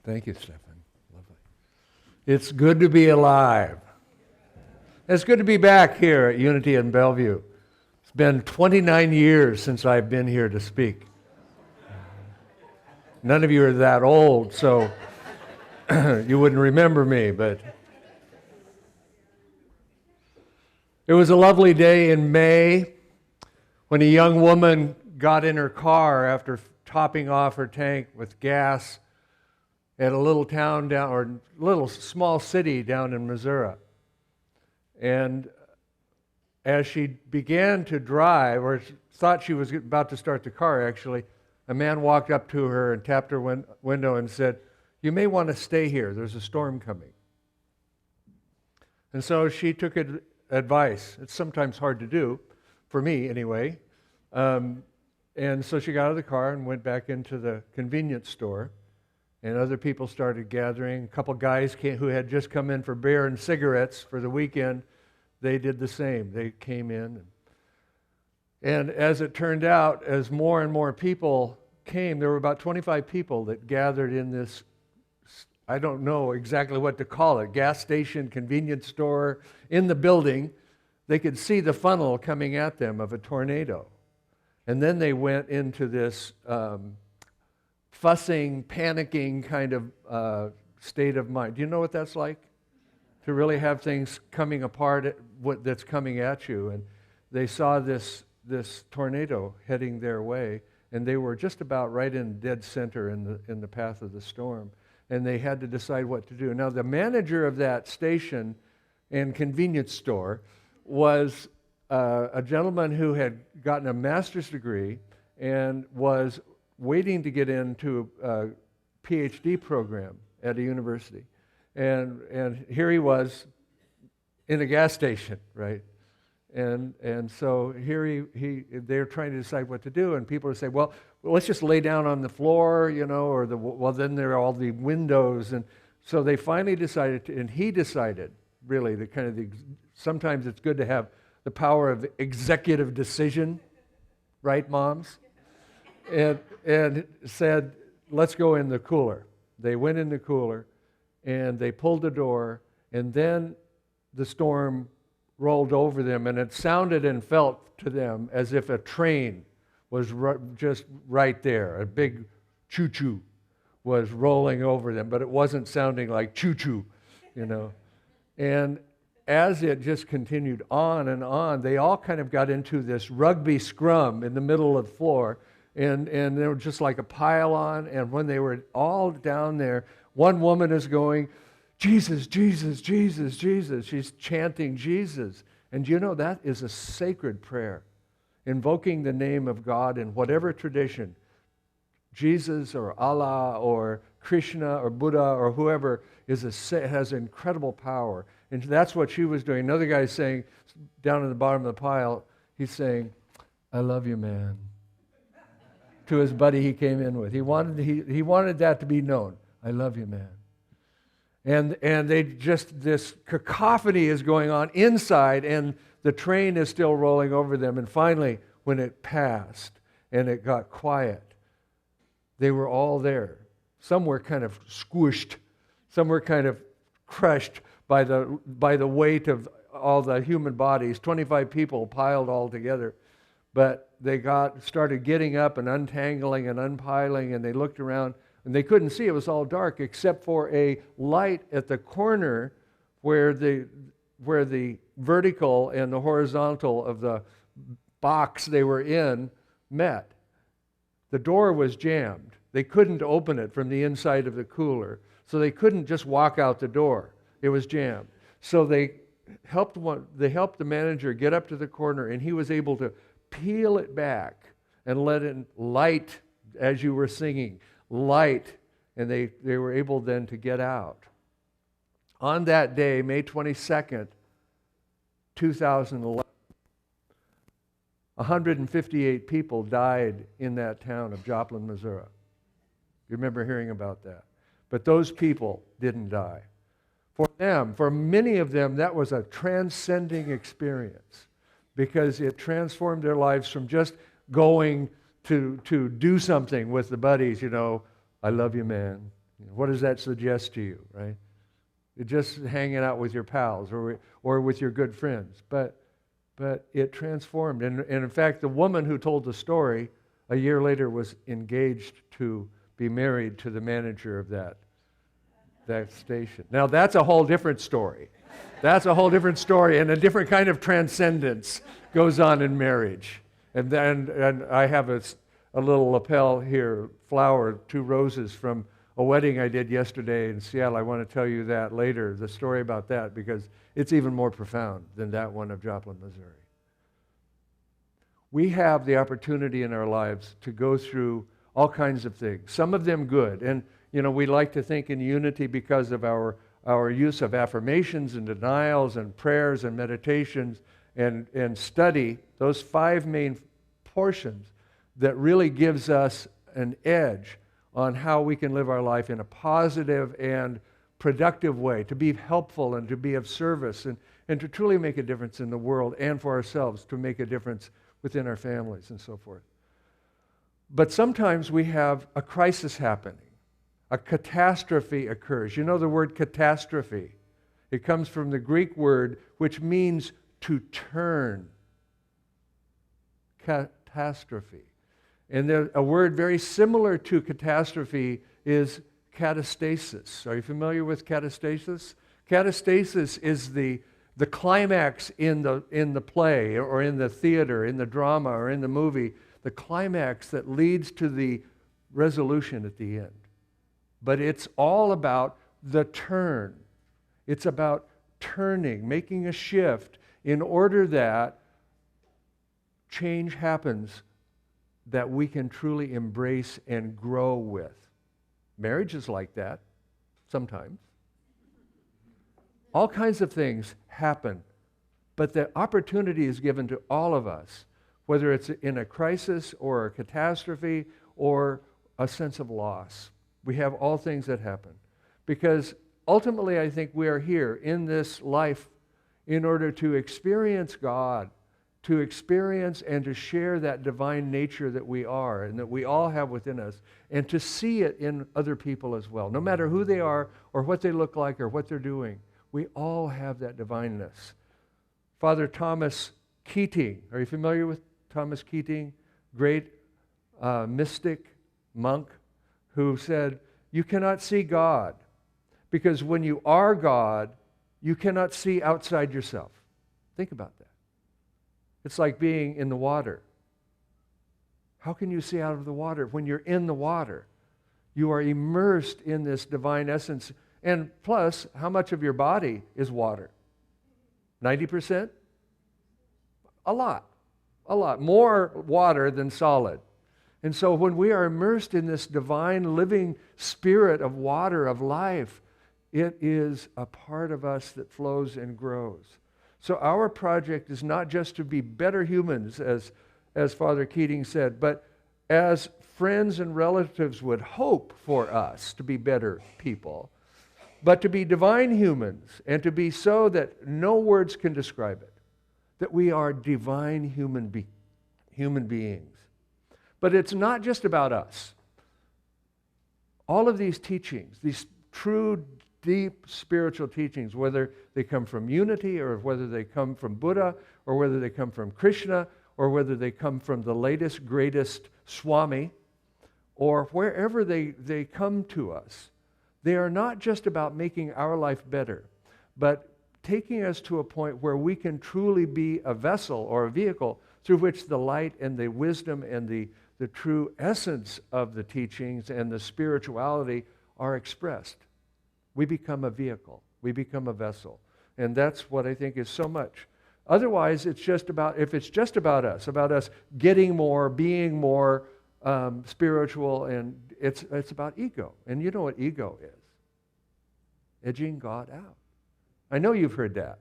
Thank you, Stefan. Lovely. It's good to be alive. It's good to be back here at Unity in Bellevue. It's been 29 years since I've been here to speak. None of you are that old, so you wouldn't remember me, but it was a lovely day in May when a young woman got in her car after topping off her tank with gas at a little town down, or little small city down in Missouri. And as she began to drive, or thought she was about to start the car actually, a man walked up to her and tapped her window and said, "You may want to stay here, there's a storm coming." And so she took advice. It's sometimes hard to do, for me anyway. And so she got out of the car and went back into the convenience store. And other people started gathering. A couple guys who had just come in for beer and cigarettes for the weekend, they did the same. They came in. And as it turned out, as more and more people came, there were about 25 people that gathered in this, I don't know exactly what to call it, gas station, convenience store, in the building. They could see the funnel coming at them of a tornado. And then they went into this fussing, panicking kind of state of mind. Do you know what that's like? To really have things coming apart that's coming at you. And they saw this tornado heading their way, and they were just about right in dead center in the path of the storm. And they had to decide what to do. Now, the manager of that station and convenience store was a gentleman who had gotten a master's degree and was waiting to get into a PhD program at a university. And here he was in a gas station, right? And so here they're trying to decide what to do, and people are saying, well, let's just lay down on the floor, or then there are all the windows. And so they finally decided and he decided, really, sometimes it's good to have the power of executive decision, right, moms? And said, let's go in the cooler. They went in the cooler, and they pulled the door, and then the storm rolled over them, and it sounded and felt to them as if a train was just right there. A big choo-choo was rolling over them, but it wasn't sounding like choo-choo, And as it just continued on and on, they all kind of got into this rugby scrum in the middle of the floor, and they were just like a pile-on, and when they were all down there, one woman is going, "Jesus, Jesus, Jesus, Jesus." She's chanting Jesus. And that is a sacred prayer, invoking the name of God in whatever tradition, Jesus or Allah or Krishna or Buddha or whoever, has incredible power. And that's what she was doing. Another guy is saying, down at the bottom of the pile, he's saying, "I love you, man," to his buddy he came in with. He wanted that to be known. "I love you, man." And this cacophony is going on inside, and the train is still rolling over them. And finally, when it passed and it got quiet, they were all there. Some were kind of squished. Some were kind of crushed by the weight of all the human bodies. 25 people piled all together. But they started getting up and untangling and unpiling, and they looked around, and they couldn't see. It was all dark except for a light at the corner where the vertical and the horizontal of the box they were in met. The door was jammed. They couldn't open it from the inside of the cooler, so they couldn't just walk out the door. It was jammed. So they helped the manager get up to the corner, and he was able to peel it back and let in light, as you were singing, light, and they were able then to get out. On that day, May 22nd, 2011, 158 people died in that town of Joplin, Missouri. You remember hearing about that. But those people didn't die. For many of them, that was a transcending experience, because it transformed their lives from just going to do something with the buddies, "I love you, man," What does that suggest to you, right? It's just hanging out with your pals or with your good friends. But it transformed. And in fact, the woman who told the story a year later was engaged to be married to the manager of that station. Now, that's a whole different story. That's a whole different story, and a different kind of transcendence goes on in marriage. And I have a little lapel here, flower, 2 roses from a wedding I did yesterday in Seattle. I want to tell you that later, the story about that, because it's even more profound than that one of Joplin, Missouri. We have the opportunity in our lives to go through all kinds of things, some of them good. And, we like to think in unity because of our use of affirmations and denials and prayers and meditations and study, those 5 main portions that really gives us an edge on how we can live our life in a positive and productive way, to be helpful and to be of service and to truly make a difference in the world and for ourselves, to make a difference within our families and so forth. But sometimes we have a crisis happening. A catastrophe occurs. You know the word catastrophe. It comes from the Greek word which means to turn. Catastrophe. And a word very similar to catastrophe is catastasis. Are you familiar with catastasis? Catastasis is the climax in the play or in the theater, in the drama or in the movie, the climax that leads to the resolution at the end. But it's all about the turn. It's about turning, making a shift in order that change happens that we can truly embrace and grow with. Marriage is like that sometimes. All kinds of things happen, but the opportunity is given to all of us, whether it's in a crisis or a catastrophe or a sense of loss. We have all things that happen. Because ultimately, I think we are here in this life in order to experience God, to experience and to share that divine nature that we are and that we all have within us, and to see it in other people as well. No matter who they are or what they look like or what they're doing, we all have that divineness. Father Thomas Keating, are you familiar with Thomas Keating? Great mystic, monk, who said, you cannot see God because when you are God, you cannot see outside yourself. Think about that. It's like being in the water. How can you see out of the water? When you're in the water, you are immersed in this divine essence. And plus, how much of your body is water? 90%? A lot. A lot. More water than solid. And so when we are immersed in this divine living spirit of water, of life, it is a part of us that flows and grows. So our project is not just to be better humans, as Father Keating said, but as friends and relatives would hope for us to be better people, but to be divine humans and to be so that no words can describe it, that we are divine human beings. But it's not just about us. All of these teachings, these true, deep spiritual teachings, whether they come from unity or whether they come from Buddha or whether they come from Krishna or whether they come from the latest, greatest Swami or wherever they come to us, they are not just about making our life better, but taking us to a point where we can truly be a vessel or a vehicle through which the light and the wisdom and the true essence of the teachings and the spirituality are expressed. We become a vehicle. We become a vessel. And that's what I think is so much. Otherwise, it's just about, if it's just about us getting more, being more spiritual, and it's about ego. And you know what ego is. Edging God out. I know you've heard that.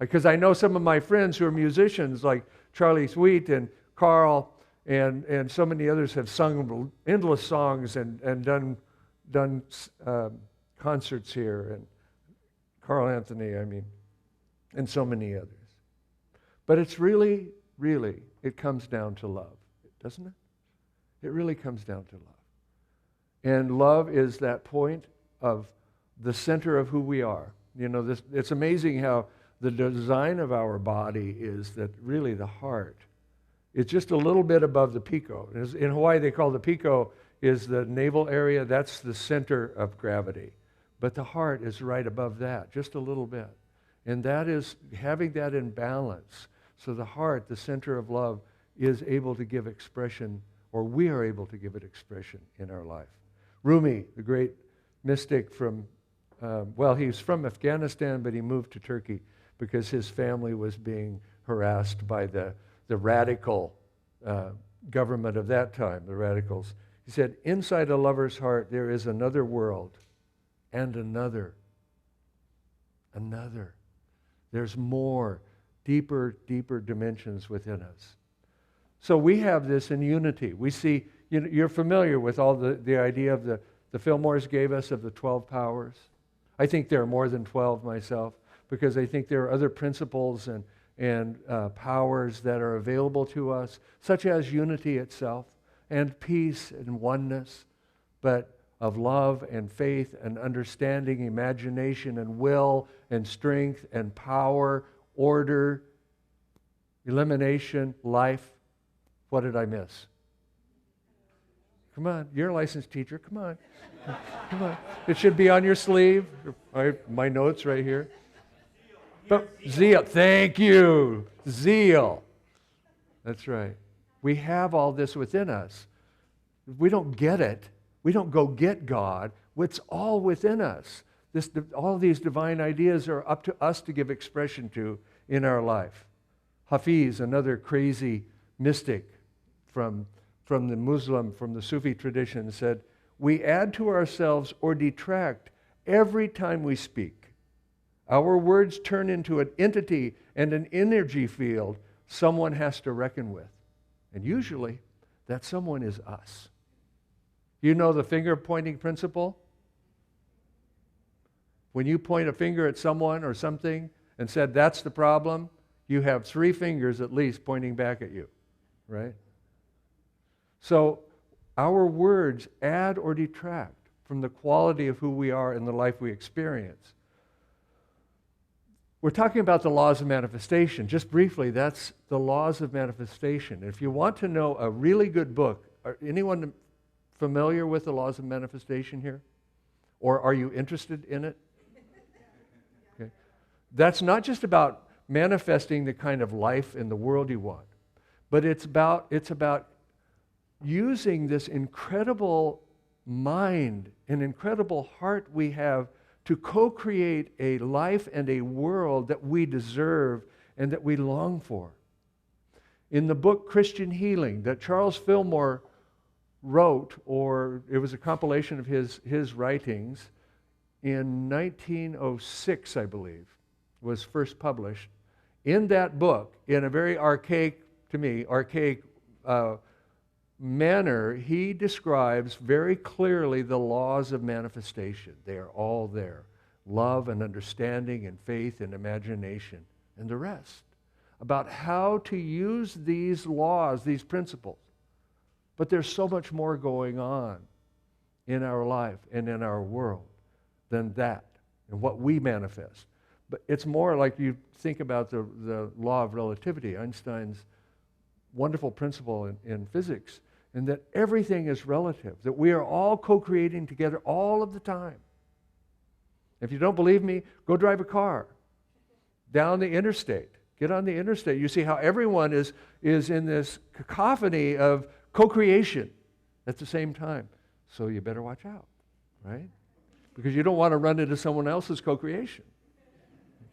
Because I know some of my friends who are musicians like Charlie Sweet and Carl and so many others have sung endless songs and done concerts here, and Carl Anthony, and so many others. But it's really, it comes down to love, doesn't it? It really comes down to love. And love is that point of the center of who we are. You know, it's amazing how the design of our body is that really the heart, it's just a little bit above the pico. In Hawaii, they call the pico is the navel area. That's the center of gravity. But the heart is right above that, just a little bit. And that is having that in balance. So the heart, the center of love, is able to give expression, or we are able to give it expression in our life. Rumi, the great mystic from, he's from Afghanistan, but he moved to Turkey because his family was being harassed by the radical government of that time, the radicals. He said, inside a lover's heart there is another world and another. There's more, deeper dimensions within us. So we have this in unity. We see, you're familiar with all the idea of the Fillmores gave us of the 12 powers. I think there are more than 12 myself, because I think there are other principles and powers that are available to us, such as unity itself, and peace and oneness, but of love and faith and understanding, imagination and will and strength and power, order, elimination, life. What did I miss? Come on, you're a licensed teacher. Come on. Come on. It should be on your sleeve. My notes right here. But zeal. Thank you. Zeal. That's right. We have all this within us. If we don't get it, we don't go get God. It's all within us. All these divine ideas are up to us to give expression to in our life. Hafiz, another crazy mystic from the Sufi tradition, said, we add to ourselves or detract every time we speak. Our words turn into an entity and an energy field someone has to reckon with. And usually, that someone is us. You know the finger-pointing principle? When you point a finger at someone or something and said, that's the problem, you have 3 fingers at least pointing back at you, right? So our words add or detract from the quality of who we are in the life we experience. We're talking about the laws of manifestation. Just briefly, that's the laws of manifestation. If you want to know a really good book, anyone familiar with the laws of manifestation here? Or are you interested in it? Okay. That's not just about manifesting the kind of life in the world you want, but it's about using this incredible mind and incredible heart we have to co-create a life and a world that we deserve and that we long for. In the book Christian Healing that Charles Fillmore wrote, or it was a compilation of his writings, in 1906, I believe, was first published. In that book, in a very archaic manner, he describes very clearly the laws of manifestation. They are all there. Love and understanding and faith and imagination and the rest. About how to use these laws, these principles. But there's so much more going on in our life and in our world than that and what we manifest. But it's more like you think about the law of relativity, Einstein's wonderful principle in physics, and that everything is relative, that we are all co-creating together all of the time. If you don't believe me, go drive a car down the interstate. Get on the interstate. You see how everyone is in this cacophony of co-creation at the same time. So you better watch out, right? Because you don't want to run into someone else's co-creation.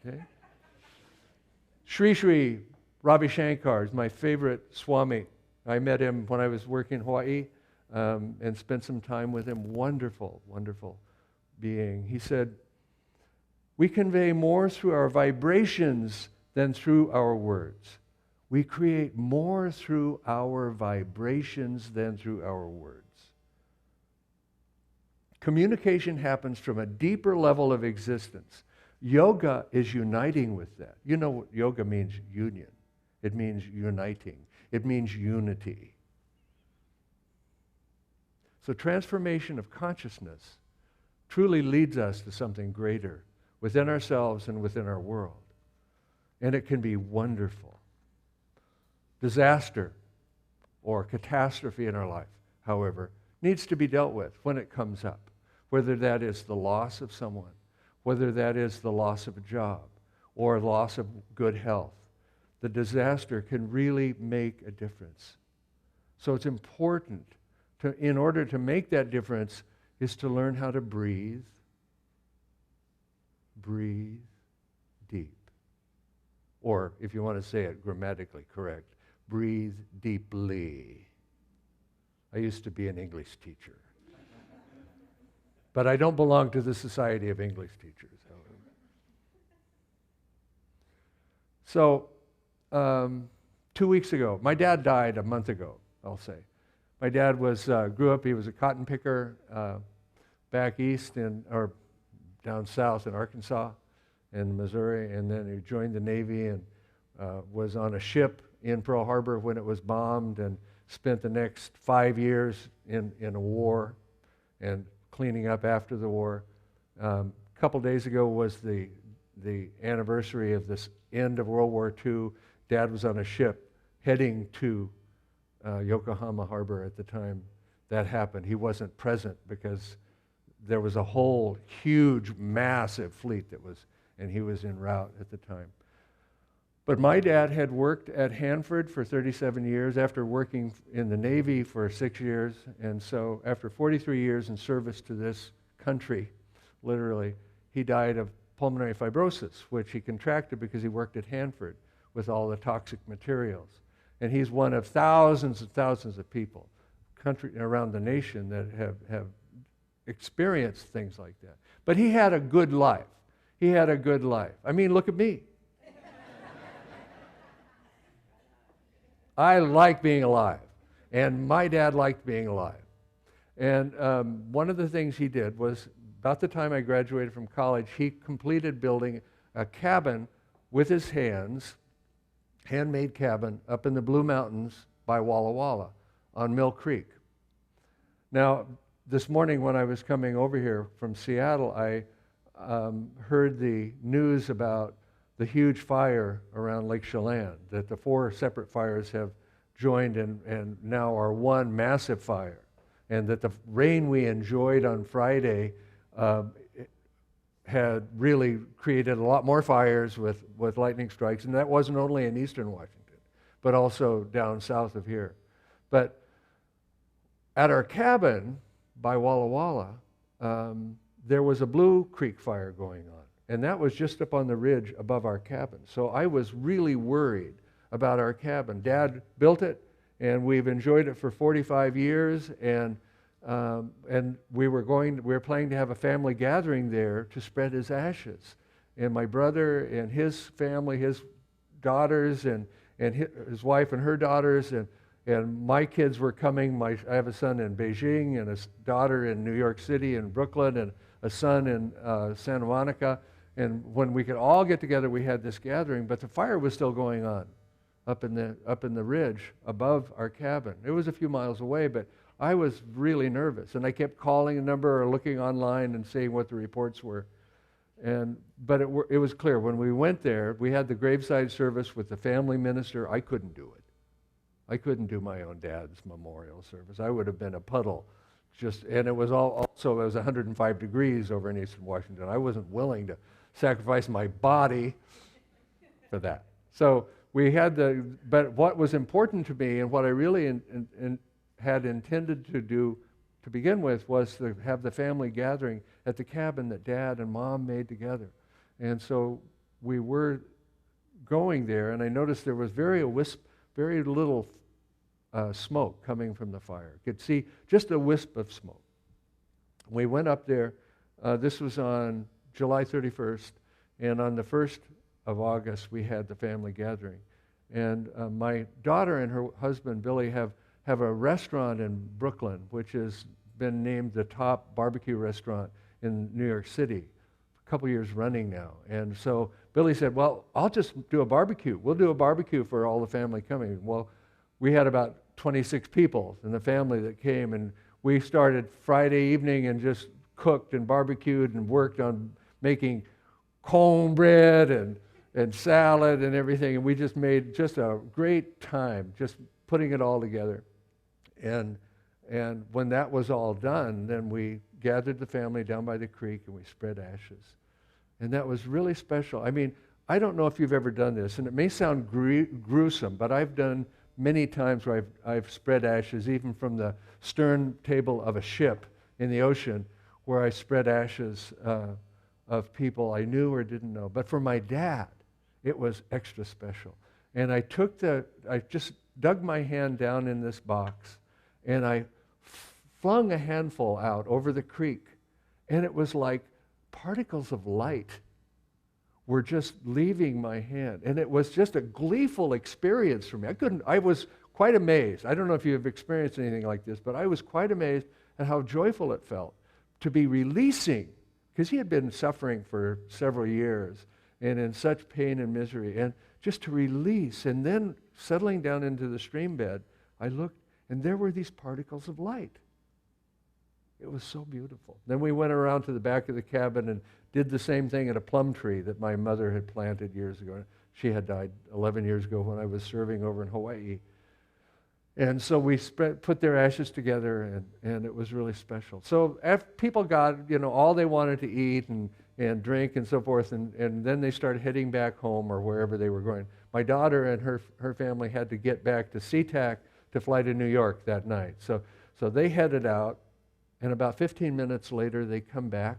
Okay? Sri Sri Ravi Shankar is my favorite Swami. I met him when I was working in Hawaii and spent some time with him. Wonderful, wonderful being. He said, we convey more through our vibrations than through our words. We create more through our vibrations than through our words. Communication happens from a deeper level of existence. Yoga is uniting with that. You know what yoga means? Union. It means uniting. It means unity. So transformation of consciousness truly leads us to something greater within ourselves and within our world. And it can be wonderful. Disaster or catastrophe in our life, however, needs to be dealt with when it comes up, whether that is the loss of someone, whether that is the loss of a job, or loss of good health. The disaster can really make a difference. So it's important in order to make that difference, is to learn how to breathe. Breathe deep. Or, if you want to say it grammatically correct, breathe deeply. I used to be an English teacher. But I don't belong to the Society of English Teachers, however. So, 2 weeks ago, my dad died a month ago, I'll say. My dad grew up, he was a cotton picker back east or down south in Arkansas and Missouri, and then he joined the Navy and was on a ship in Pearl Harbor when it was bombed, and spent the next 5 years in a war and cleaning up after the war. A couple days ago was the anniversary of this end of World War II. Dad was on a ship heading to Yokohama Harbor at the time that happened. He wasn't present because there was a whole huge, massive fleet and he was en route at the time. But my dad had worked at Hanford for 37 years after working in the Navy for 6 years. And so after 43 years in service to this country, literally, he died of pulmonary fibrosis, which he contracted because he worked at Hanford with all the toxic materials. And he's one of thousands and thousands of people around the nation that have experienced things like that. But he had a good life. He had a good life. I mean, look at me. I like being alive. And my dad liked being alive. And one of the things he did was, about the time I graduated from college, he completed building a cabin with his hands, handmade cabin, up in the Blue Mountains by Walla Walla on Mill Creek. Now, this morning when I was coming over here from Seattle, I heard the news about the huge fire around Lake Chelan, that the 4 separate fires have joined and now are one massive fire, and that the rain we enjoyed on Friday had really created a lot more fires with lightning strikes, and that wasn't only in eastern Washington, but also down south of here. But at our cabin by Walla Walla, there was a Blue Creek fire going on, and that was just up on the ridge above our cabin. So I was really worried about our cabin. Dad built it, and we've enjoyed it for 45 years, and we were planning to have a family gathering there to spread his ashes. And my brother and his family, his daughters, and his wife and her daughters, and my kids were coming. I have a son in Beijing and a daughter in New York City and Brooklyn and a son in Santa Monica. And when we could all get together, we had this gathering, but the fire was still going on up in the ridge above our cabin. It was a few miles away, but I was really nervous, and I kept calling a number or looking online and seeing what the reports were. But it was clear. When we went there, we had the graveside service with the family minister. I couldn't do it. I couldn't do my own dad's memorial service. I would have been a puddle. And it was also it was 105 degrees over in eastern Washington. I wasn't willing to sacrifice my body for that. So we had but what was important to me and what I really had intended to do to begin with was to have the family gathering at the cabin that Dad and Mom made together. And so we were going there, and I noticed there was very little smoke coming from the fire. Could see just a wisp of smoke. We went up there. This was on July 31st, and on the 1st of August, we had the family gathering. And my daughter and her husband, Billy, have a restaurant in Brooklyn, which has been named the top barbecue restaurant in New York City a couple years running now. And so Billy said, well, I'll just do a barbecue. We'll do a barbecue for all the family coming. Well, we had about 26 people in the family that came, and we started Friday evening and just cooked and barbecued and worked on making cornbread and salad and everything. And we just made just a great time, just putting it all together. And when that was all done, then we gathered the family down by the creek and we spread ashes. And that was really special. I mean, I don't know if you've ever done this, and it may sound gruesome, but I've done many times where I've spread ashes, even from the stern table of a ship in the ocean, where I spread ashes of people I knew or didn't know. But for my dad, it was extra special. And I just dug my hand down in this box, and I flung a handful out over the creek, and it was like particles of light were just leaving my hand. And it was just a gleeful experience for me. I was quite amazed. I don't know if you've experienced anything like this, but I was quite amazed at how joyful it felt to be releasing, because he had been suffering for several years and in such pain and misery, and just to release. And then settling down into the stream bed, I looked, and there were these particles of light. It was so beautiful. Then we went around to the back of the cabin and did the same thing at a plum tree that my mother had planted years ago. She had died 11 years ago when I was serving over in Hawaii. And so we put their ashes together, and it was really special. So after people got, all they wanted to eat and drink and so forth, and then they started heading back home or wherever they were going. My daughter and her family had to get back to SeaTac to fly to New York that night. So they headed out, and about 15 minutes later they come back,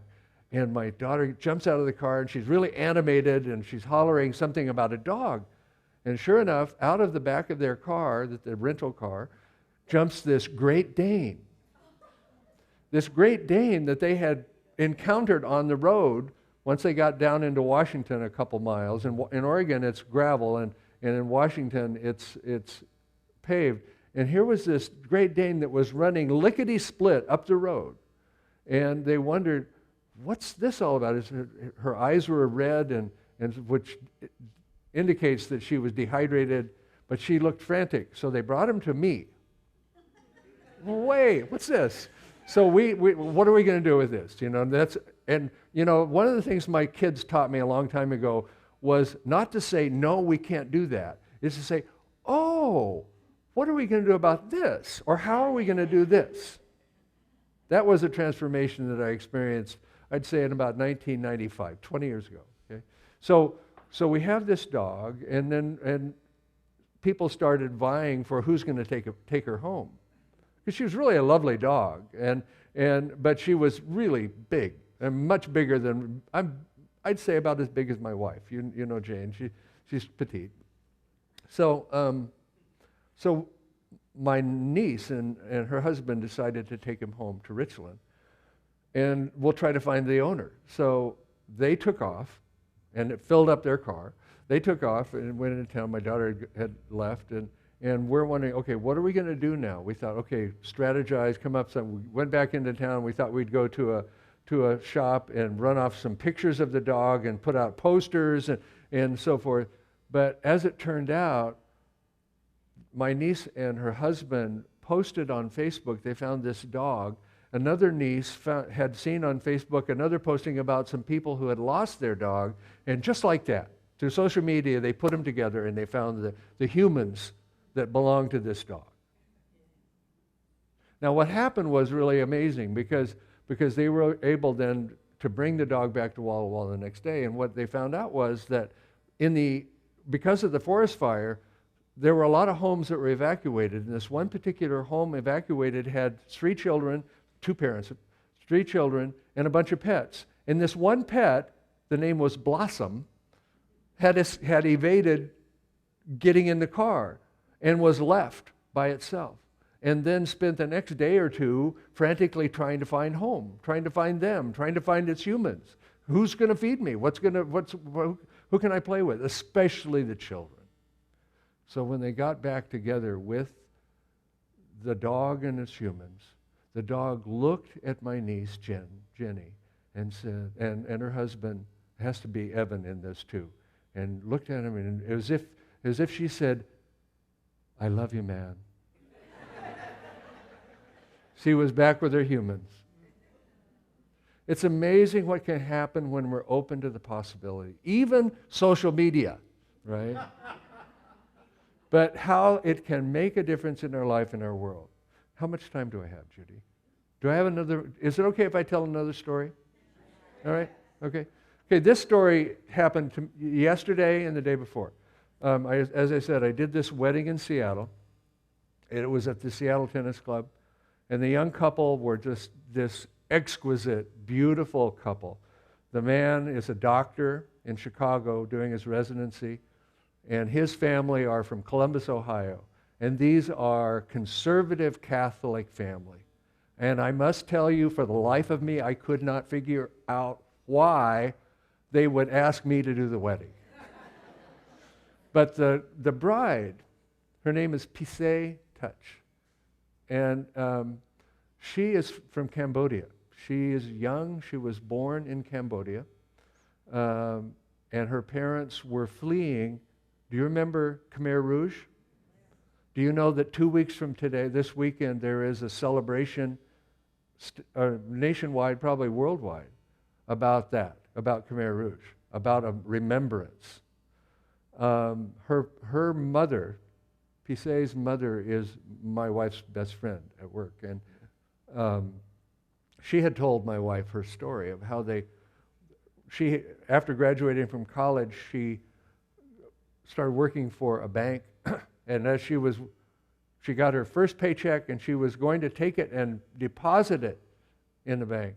and my daughter jumps out of the car, and she's really animated, and she's hollering something about a dog. And sure enough, out of the back of their car, the rental car, jumps this Great Dane. This Great Dane that they had encountered on the road once they got down into Washington a couple miles. In Oregon, it's gravel, and in Washington, it's paved. And here was this Great Dane that was running lickety-split up the road. And they wondered, what's this all about? Her eyes were red, and which indicates that she was dehydrated, but she looked frantic. So they brought him to me. Wait, what's this? So we what are we going to do with this? One of the things my kids taught me a long time ago was not to say, no, we can't do that. Is to say, oh, what are we going to do about this? Or how are we going to do this? That was a transformation that I experienced, I'd say, in about 1995, 20 years ago. Okay? So we have this dog, and people started vying for who's going to take her home, because she was really a lovely dog, but she was really big, and much bigger than I'd say about as big as my wife. You know Jane, she's petite. So my niece and her husband decided to take him home to Richland, and we'll try to find the owner. So they took off, and it filled up their car. They took off and went into town. My daughter had left, and we're wondering, okay, what are we going to do now? We thought, okay, strategize, come up some. We went back into town. We thought we'd go to a shop and run off some pictures of the dog and put out posters and so forth. But as it turned out, my niece and her husband posted on Facebook, they found this dog. Another niece had seen on Facebook another posting about some people who had lost their dog, and just like that, through social media, they put them together and they found the humans that belonged to this dog. Now, what happened was really amazing because they were able then to bring the dog back to Walla Walla the next day, and what they found out was that because of the forest fire, there were a lot of homes that were evacuated, and this one particular home evacuated had 3 children, 2 parents, 3 children, and a bunch of pets. And this one pet, the name was Blossom, had evaded getting in the car and was left by itself, and then spent the next day or two frantically trying to find home, trying to find them, trying to find its humans. Who's going to feed me? Who can I play with? Especially the children. So when they got back together with the dog and its humans, the dog looked at my niece, Jenny, and said, and her husband, has to be Evan in this too, and looked at him, and as if she said, I love you, man. She was back with her humans. It's amazing what can happen when we're open to the possibility. Even social media, right? But how it can make a difference in our life and our world. How much time do I have, Judy? Do I have another? Is it okay if I tell another story? All right? Okay. Okay, this story happened to yesterday and the day before. As I said, I did this wedding in Seattle. It was at the Seattle Tennis Club. And the young couple were just this exquisite, beautiful couple. The man is a doctor in Chicago doing his residency, and his family are from Columbus, Ohio. And these are conservative Catholic family. And I must tell you, for the life of me, I could not figure out why they would ask me to do the wedding. But the bride, her name is Pisay Touch. And she is from Cambodia. She is young. She was born in Cambodia. And her parents were fleeing. Do you remember Khmer Rouge? Do you know that 2 weeks from today, this weekend, there is a celebration nationwide, probably worldwide, about that, about Khmer Rouge, about a remembrance. Her mother, Pisay's mother, is my wife's best friend at work, and she had told my wife her story of how she after graduating from college, she started working for a bank, and as she got her first paycheck, and she was going to take it and deposit it in the bank,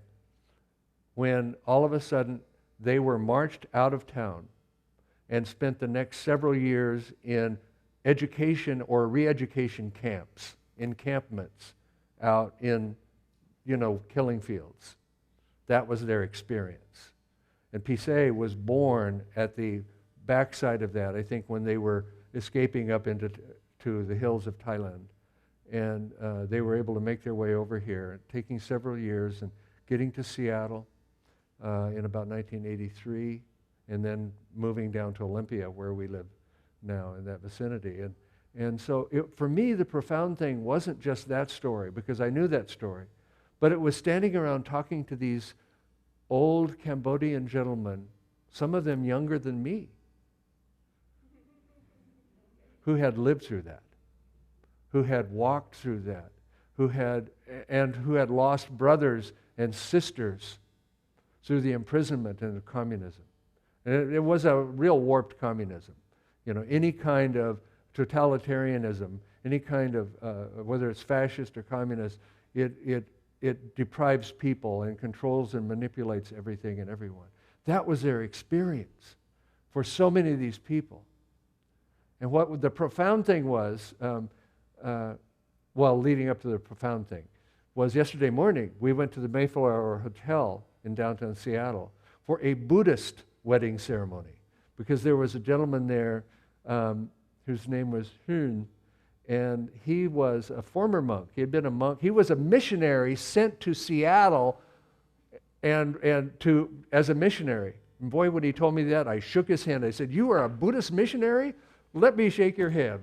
when all of a sudden they were marched out of town and spent the next several years in education or re-education camps, encampments out in, killing fields. That was their experience. And Pisay was born at the backside of that, I think, when they were escaping up into to the hills of Thailand. And they were able to make their way over here, taking several years and getting to Seattle in about 1983, and then moving down to Olympia, where we live now in that vicinity. And so for me, the profound thing wasn't just that story, because I knew that story, but it was standing around talking to these old Cambodian gentlemen, some of them younger than me, who had lived through that, who had walked through that, who had lost brothers and sisters through the imprisonment and communism. And it was a real warped communism. Any kind of totalitarianism, any kind of, whether it's fascist or communist, it deprives people and controls and manipulates everything and everyone. That was their experience for so many of these people. And what the profound thing was, leading up to the profound thing, was yesterday morning we went to the Mayflower Hotel in downtown Seattle for a Buddhist wedding ceremony, because there was a gentleman there whose name was Hun, and he was a former monk. He had been a monk. He was a missionary sent to Seattle and as a missionary. And boy, when he told me that, I shook his hand. I said, "You are a Buddhist missionary? Let me shake your hand."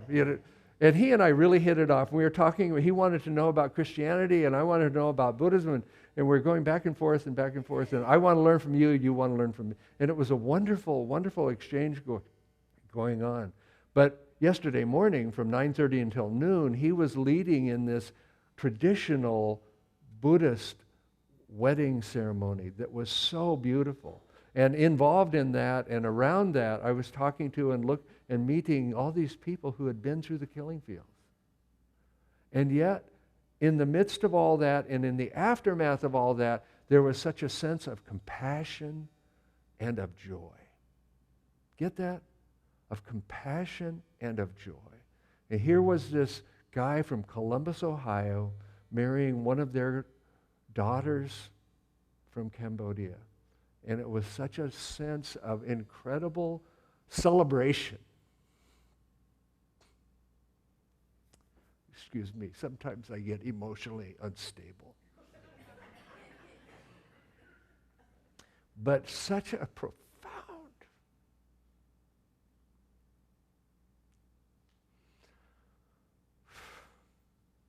And he and I really hit it off. We were talking. He wanted to know about Christianity, and I wanted to know about Buddhism, and we're going back and forth and back and forth. And I want to learn from you. You want to learn from me. And it was a wonderful, wonderful exchange going on. But yesterday morning, from 9:30 until noon, he was leading in this traditional Buddhist wedding ceremony that was so beautiful. And involved in that and around that, I was talking to and meeting all these people who had been through the killing fields. And yet, in the midst of all that and in the aftermath of all that, there was such a sense of compassion and of joy. Get that? Of compassion and of joy. And here was this guy from Columbus, Ohio, marrying one of their daughters from Cambodia. And it was such a sense of incredible celebration. Excuse me, sometimes I get emotionally unstable. But such a profound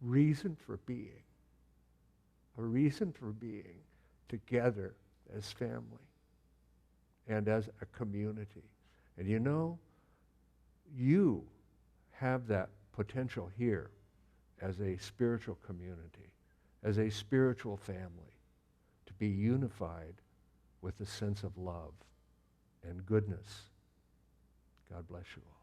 reason for being. a reason for being together as family and as a community. And you know, you have that potential here as a spiritual community, as a spiritual family, to be unified with a sense of love and goodness. God bless you all.